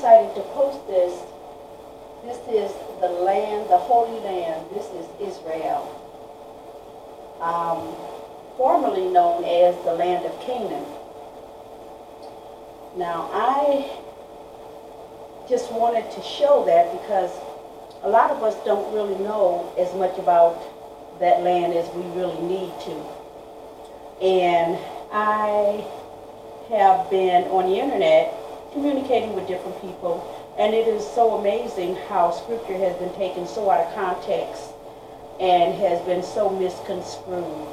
decided to post this. This is the land, the Holy Land. This is Israel, formerly known as the land of Canaan. Now, I just wanted to show that because a lot of us don't really know as much about that land as we really need to. And I have been on the internet communicating with different people, and it is so amazing how scripture has been taken so out of context and has been so misconstrued.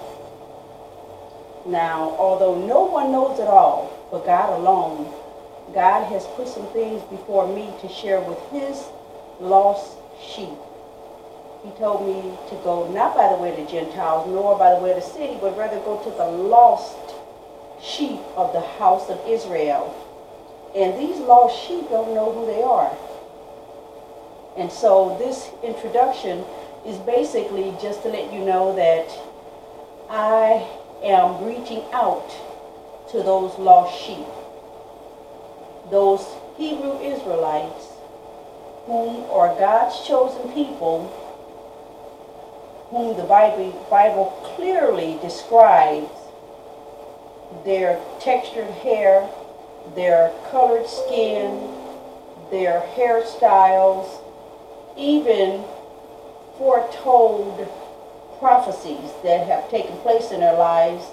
Now, although no one knows it all but God alone, God has put some things before me to share with his lost sheep. He told me to go not by the way of the Gentiles, nor by the way of the city, but rather go to the lost sheep of the house of Israel. And these lost sheep don't know who they are. And so this introduction is basically just to let you know that I am reaching out to those lost sheep, those Hebrew Israelites whom are God's chosen people, whom the Bible clearly describes their textured hair, their colored skin, their hairstyles, even foretold prophecies that have taken place in their lives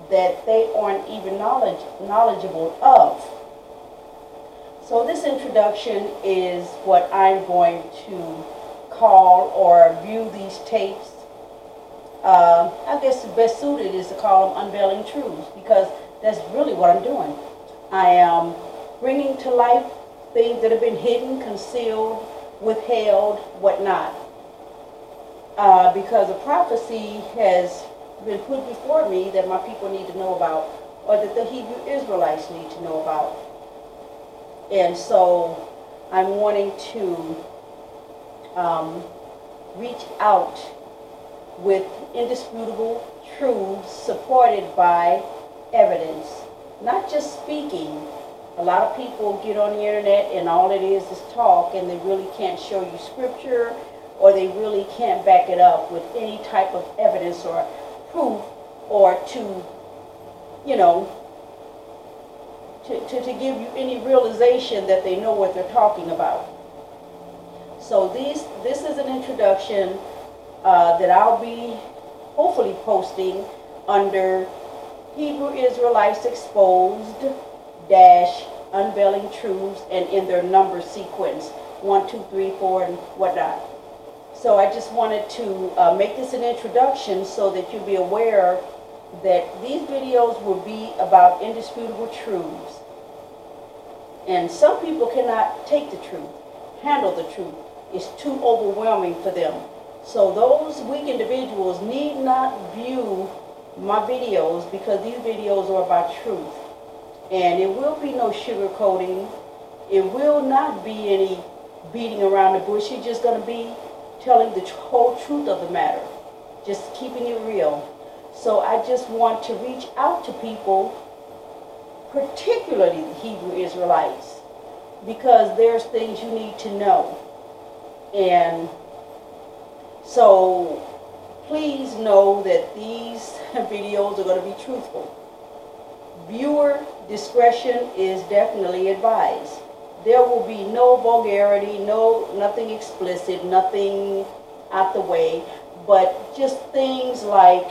that they aren't even knowledgeable of. So this introduction is what I'm going to call or view these tapes. I guess the best suited is to call them Unveiling Truths, because that's really what I'm doing. I am bringing to life things that have been hidden, concealed, withheld, whatnot. Because a prophecy has been put before me that my people need to know about, or that the Hebrew Israelites need to know about. And so I'm wanting to reach out with indisputable truths supported by evidence, not just speaking. A lot of people get on the internet and all it is talk, and they really can't show you scripture, or they really can't back it up with any type of evidence or proof, or to give you any realization that they know what they're talking about. So this is an introduction that I'll be hopefully posting under Hebrew Israelites Exposed - Unveiling Truths, and in their number sequence 1, 2, 3, 4, and whatnot. So I just wanted to make this an introduction so that you'll be aware that these videos will be about indisputable truths. And some people cannot take the truth, handle the truth. It's too overwhelming for them. So those weak individuals need not view my videos, because these videos are about truth. And it will be no sugarcoating. It will not be any beating around the bush. It's just going to be telling the whole truth of the matter, just keeping it real. So I just want to reach out to people, particularly the Hebrew Israelites, because there's things you need to know. And so please know that these videos are going to be truthful. Viewer discretion is definitely advised. There will be no vulgarity, nothing explicit, nothing out the way, but just things like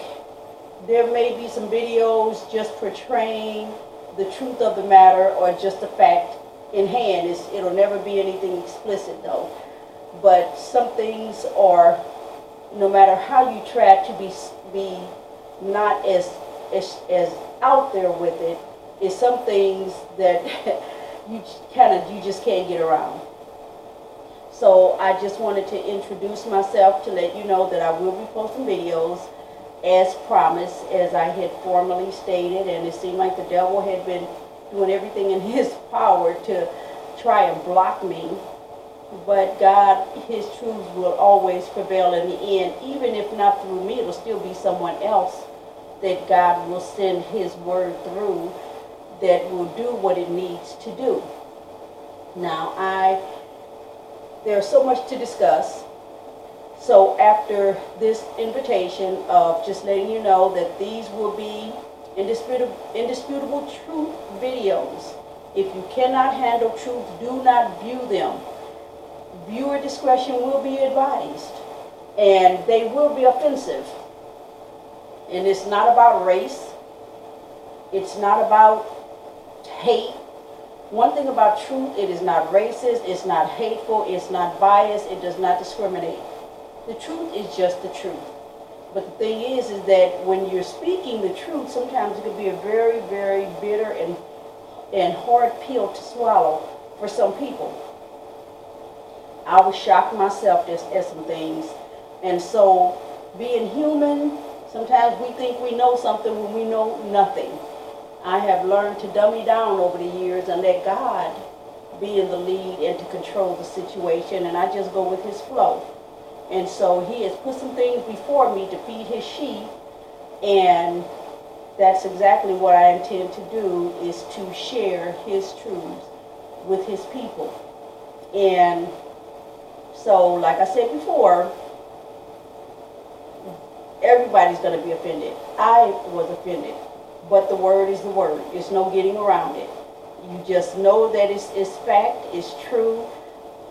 there may be some videos just portraying the truth of the matter or just the fact in hand. It'll never be anything explicit though. But some things are, no matter how you try to be not as out there with it, is some things that you just can't get around. So I just wanted to introduce myself to let you know that I will be posting videos as promised, as I had formerly stated, and it seemed like the devil had been doing everything in his power to try and block me. But God, his truths will always prevail in the end. Even if not through me, it'll still be someone else that God will send his word through that will do what it needs to do. Now, there's so much to discuss. So after this invitation of just letting you know that these will be indisputable truth videos. If you cannot handle truth, do not view them. Viewer discretion will be advised, and they will be offensive. And it's not about race. It's not about hate. One thing about truth, it is not racist, it's not hateful, it's not biased, it does not discriminate. The truth is just the truth. But the thing is that when you're speaking the truth, sometimes it can be a very, very bitter and hard pill to swallow for some people. I was shocked myself at some things. And so, being human, sometimes we think we know something when we know nothing. I have learned to dummy down over the years and let God be in the lead and to control the situation, and I just go with his flow. And so he has put some things before me to feed his sheep, and that's exactly what I intend to do, is to share his truths with his people. And so, like I said before, everybody's going to be offended. I was offended. But the word is the word. There's no getting around it. You just know that it's fact, it's true,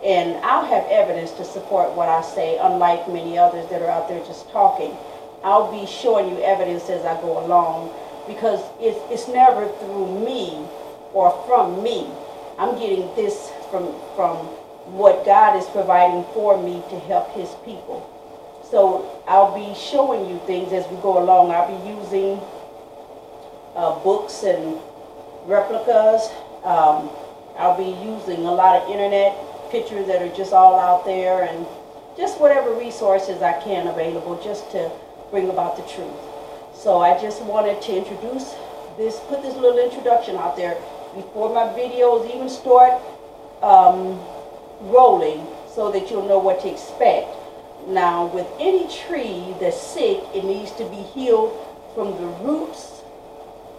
and I'll have evidence to support what I say, unlike many others that are out there just talking. I'll be showing you evidence as I go along, because it's never through me or from me. I'm getting this from what God is providing for me to help his people. So I'll be showing you things as we go along. I'll be using books and replicas. I'll be using a lot of internet pictures that are just all out there, and just whatever resources I can available just to bring about the truth. So I just wanted to introduce this, put this little introduction out there before my videos even start rolling, so that you'll know what to expect. Now, with any tree that's sick, it needs to be healed from the roots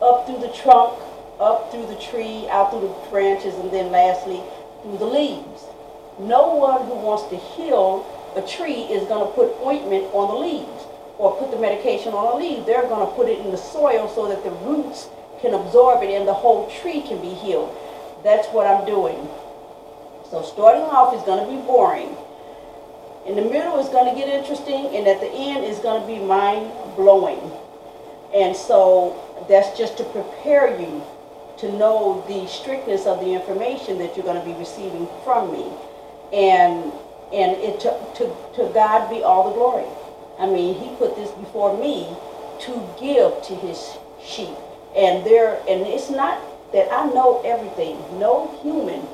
up through the trunk, up through the tree, out through the branches, and then lastly through the leaves. No one who wants to heal a tree is going to put ointment on the leaves or put the medication on the leaves. They're going to put it in the soil so that the roots can absorb it and the whole tree can be healed. That's what I'm doing. So starting off is going to be boring. In the middle is going to get interesting, and at the end is going to be mind-blowing. And so that's just to prepare you to know the strictness of the information that you're going to be receiving from me. And it to God be all the glory. I mean, he put this before me to give to his sheep. And it's not that I know everything. No human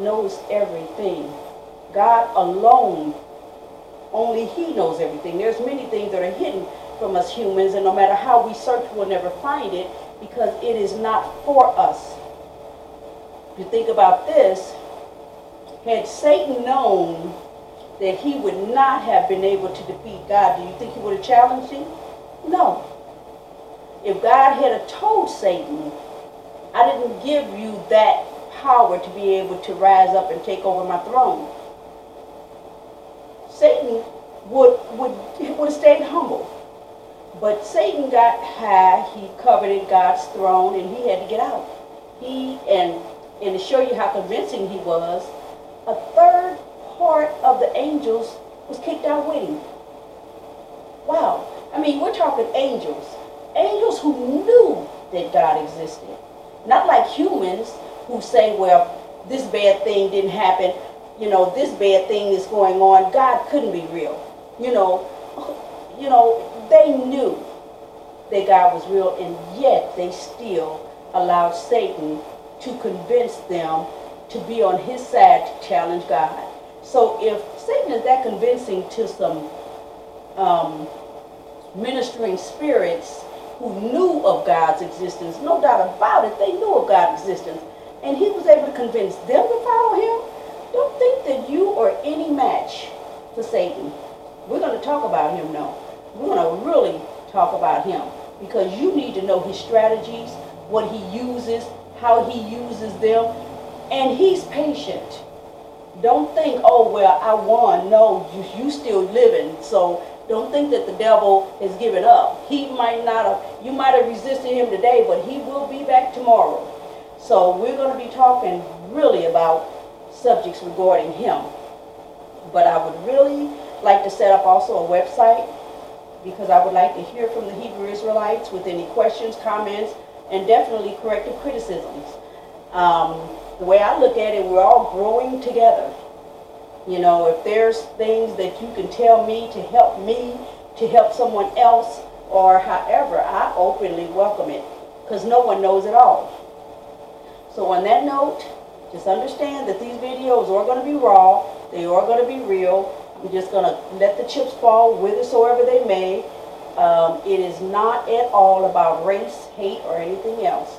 knows everything. God alone, only he knows everything. There's many things that are hidden from us humans, and no matter how we search, we'll never find it, because it is not for us. If you think about this, had Satan known that he would not have been able to defeat God, do you think he would have challenged him? No. If God had told Satan, I didn't give you that power to be able to rise up and take over my throne, Satan would have stayed humble. But Satan got high, he coveted God's throne, and he had to get out. And to show you how convincing he was, a third part of the angels was kicked out with him. Wow. I mean, we're talking angels. Angels who knew that God existed. Not like humans who say, well, this bad thing didn't happen. You know, this bad thing is going on. God couldn't be real. You know, they knew that God was real, and yet they still allowed Satan to convince them to be on his side to challenge God. So if Satan is that convincing to some ministering spirits who knew of God's existence, no doubt about it, they knew of God's existence, and he was able to convince them to follow him, don't think that you are any match for Satan. We're going to talk about him now. We're going to really talk about him, because you need to know his strategies, what he uses, how he uses them. And he's patient. Don't think, oh, well, I won. No, you still living. So don't think that the devil has given up. He might not have, you might have resisted him today, but he will be back tomorrow. So we're going to be talking really about subjects regarding him. But I would really like to set up also a website, because I would like to hear from the Hebrew Israelites with any questions, comments, and definitely corrective criticisms. The way I look at it, we're all growing together. You know, if there's things that you can tell me, to help someone else, or however, I openly welcome it, because no one knows it all. So on that note, just understand that these videos are going to be raw, they are going to be real. I'm just going to let the chips fall whithersoever they may. It is not at all about race, hate, or anything else.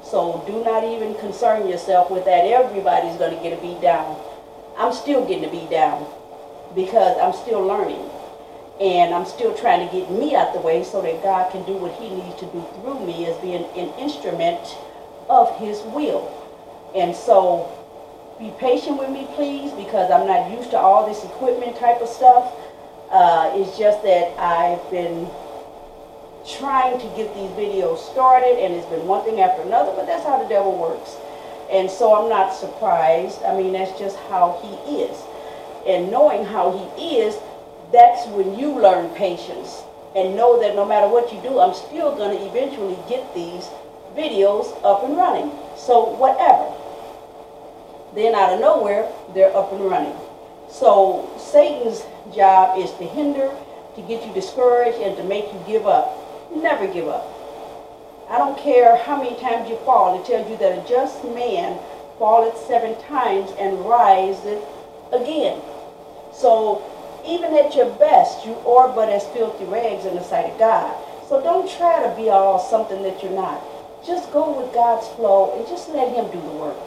So do not even concern yourself with that. Everybody's going to get a beat down. I'm still getting a beat down because I'm still learning. And I'm still trying to get me out the way so that God can do what he needs to do through me as being an instrument of his will. And so be patient with me, please, because I'm not used to all this equipment type of stuff. It's just that I've been trying to get these videos started, and it's been one thing after another, but that's how the devil works. And so I'm not surprised. I mean, that's just how he is. And knowing how he is, that's when you learn patience and know that no matter what you do, I'm still going to eventually get these videos up and running. So whatever. Then out of nowhere, they're up and running. So Satan's job is to hinder, to get you discouraged, and to make you give up. Never give up. I don't care how many times you fall. It tells you that a just man falleth 7 times and riseth again. So even at your best, you are but as filthy rags in the sight of God. So don't try to be all something that you're not. Just go with God's flow and just let him do the work.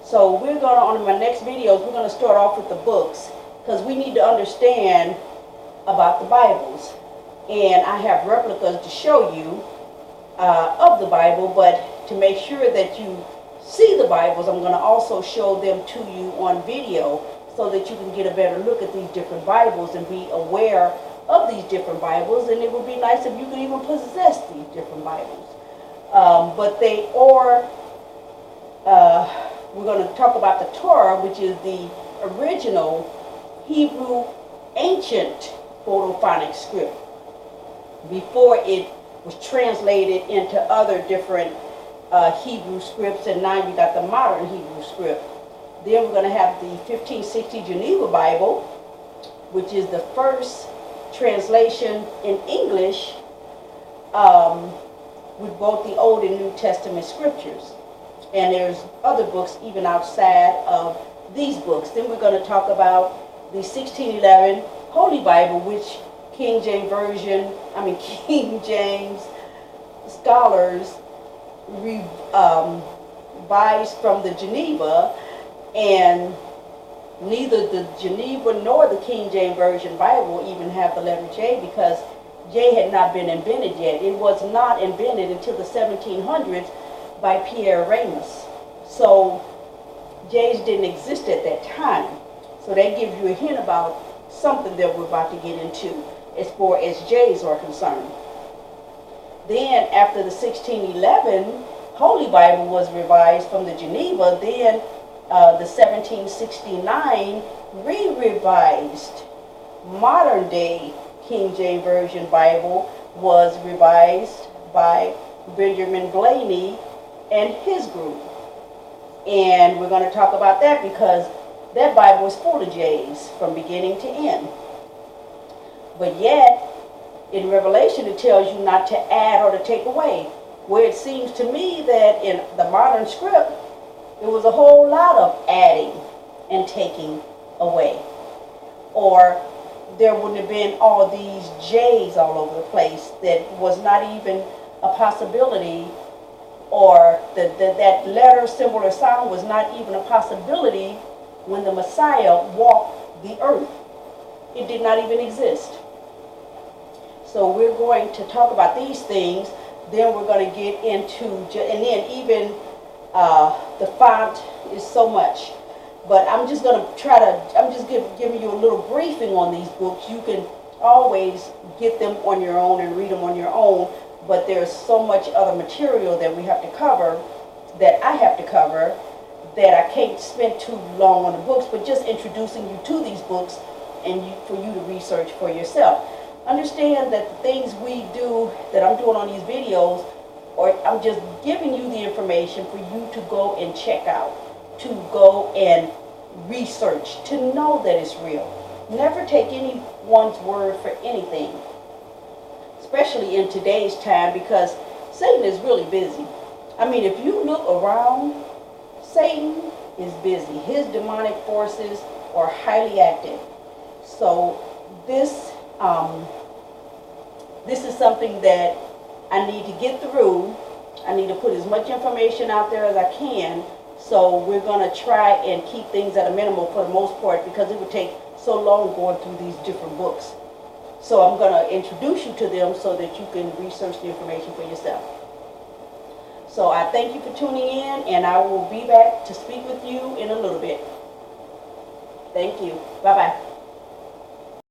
So we're going to, on my next videos, we're going to start off with the books, because we need to understand about the Bibles. And I have replicas to show you of the Bible, but to make sure that you see the Bibles, I'm going to also show them to you on video so that you can get a better look at these different Bibles and be aware of these different Bibles. And it would be nice if you could even possess these different Bibles. But they are, we're going to talk about the Torah, which is the original Hebrew ancient photophonic script before it was translated into other different Hebrew scripts, and now you got the modern Hebrew script. Then we're going to have the 1560 Geneva Bible, which is the first translation in English with both the Old and New Testament scriptures. And there's other books even outside of these books. Then we're going to talk about the 1611 Holy Bible, which King James scholars revised from the Geneva, and neither the Geneva nor the King James Version Bible even have the letter J, because J had not been invented yet. It was not invented until the 1700s by Pierre Ramus. So J's didn't exist at that time. So that gives you a hint about something that we're about to get into as far as J's are concerned. Then after the 1611 Holy Bible was revised from the Geneva, then the 1769 re-revised modern day King James Version Bible was revised by Benjamin Blaney and his group. And we're going to talk about that because that Bible is full of J's from beginning to end. But yet, in Revelation, it tells you not to add or to take away. Where it seems to me that in the modern script, there was a whole lot of adding and taking away. Or there wouldn't have been all these J's all over the place that was not even a possibility, or that letter, symbol, or sound was not even a possibility when the Messiah walked the earth. It did not even exist. So we're going to talk about these things. Then we're going to get into, and then even The font is so much. But I'm just going to I'm just giving you a little briefing on these books. You can always get them on your own and read them on your own, but there's so much other material that we have to cover, that I have to cover, that I can't spend too long on the books, but just introducing you to these books and for you to research for yourself. Understand that the things we do, that I'm doing on these videos, or I'm just giving you the information for you to go and check out, to go and research, to know that it's real. Never take anyone's word for anything, especially in today's time, because Satan is really busy. I mean, if you look around, Satan is busy. His demonic forces are highly active. So this is something that I need to get through. I need to put as much information out there as I can. So we're going to try and keep things at a minimum for the most part, because it would take so long going through these different books. So I'm going to introduce you to them so that you can research the information for yourself. So I thank you for tuning in, and I will be back to speak with you in a little bit. Thank you. Bye-bye.